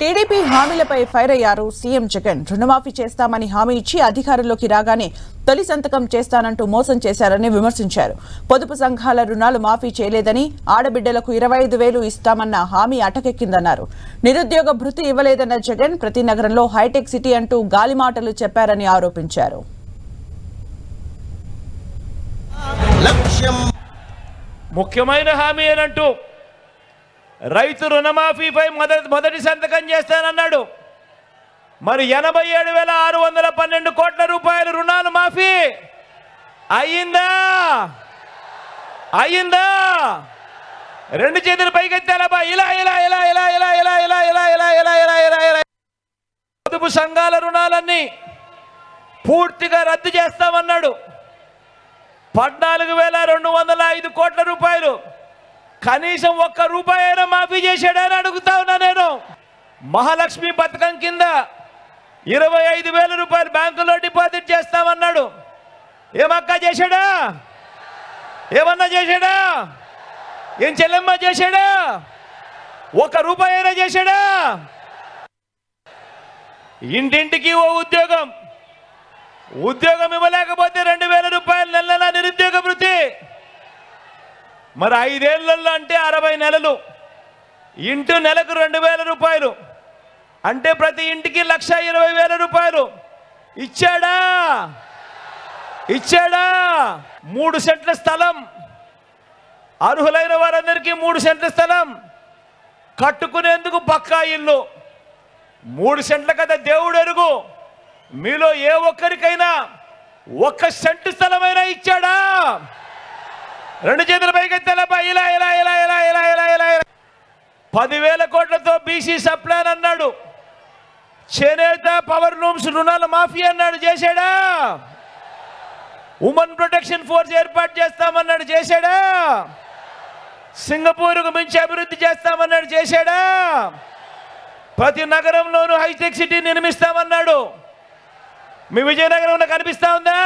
TDP హామీలపై fire అయ్యారు CM Jagan. రుణమాఫీ చేస్తామని హామీ ఇచ్చి అధికారంలోకి రాగానే తొలి సంతకం చేస్తానంటూ మోసం చేశారని విమర్శించారు. పొదుపు సంఘాల రుణాలు మాఫీ చేయలేదని, ఆడబిడ్డలకు 25,000 ఇస్తామన్న హామీ అటకెక్కిందన్నారు. నిరుద్యోగ భృతి ఇవ్వలేదన్న జగన్ ప్రతి నగరంలో హైటెక్ సిటీ అంటూ గాలిమాటలు చెప్పారని ఆరోపించారు. ముఖ్యమైన హామీ ఏనంటూ రైతు రుణమాఫీపై మొదటి సంతకం చేస్తానన్నాడు. మరి 87,612 కోట్ల రూపాయల రుణాలు మాఫీ అయ్యిందా? అయ్యిందా? రెండు చేతులు పైకెత్తాలబ్బా. ఇలా ఇలా ఇలా ఇలా ఇలా ఇలా ఇలా ఇలా ఇలా ఇలా ఇలా ఇలా ఇలా పొదుపు సంఘాల రుణాలన్నీ పూర్తిగా రద్దు చేస్తామన్నాడు. 14,205 కోట్ల రూపాయలు కనీసం ఒక్క రూపాయి అయినా మాఫీ చేశాడని అడుగుతా ఉన్నా నేను. మహాలక్ష్మి పథకం కింద 25,000 రూపాయలు బ్యాంకులో డిపాజిట్ చేస్తామన్నాడు. ఏమక్క చేశాడా? ఏమన్నా చేశాడా? ఏం చెల్లెమ్మ చేశాడా? ఒక్క రూపాయి అయినా చేశాడా? ఇంటింటికి ఓ ఉద్యోగం ఇవ్వలేకపోతే 2,000 రూపాయలు నెల నిరుద్యోగ భృతి. మరి 5 ఏళ్లలో అంటే 60 నెలలు ఇంటూ నెలకు 2,000 రూపాయలు అంటే ప్రతి ఇంటికి 1,20,000 రూపాయలు ఇచ్చాడా? ఇచ్చాడా? 3 సెంట్ల స్థలం, అర్హులైన వారందరికీ 3 సెంట్ల స్థలం కట్టుకునేందుకు పక్కా ఇల్లు. 3 సెంట్ల కదా దేవుడు ఎరుగు. మీలో ఏ ఒక్కరికైనా 1 సెంటు స్థలమైనా ఇచ్చాడా? రెండు చేతుల పైకెత్తాలబ్బా. ఇలా ఇలా ఇలా ఇలా ఇలా ఇలా ఇలా 10,000 కోట్లతో బీసీ సప్లాన్ అన్నాడు. చేనేత పవర్ లూమ్స్ రుణాల మాఫీ అన్నాడు. చేశాడా? ఉమెన్ ప్రొటెక్షన్ ఫోర్స్ ఏర్పాటు చేస్తామన్నాడు. చేశాడా? సింగపూర్కు మించి అభివృద్ధి చేస్తామన్నాడు. చేశాడా? ప్రతి నగరంలోనూ హైటెక్ సిటీ నిర్మిస్తామన్నాడు. మీ విజయనగరంలో కనిపిస్తా ఉందా?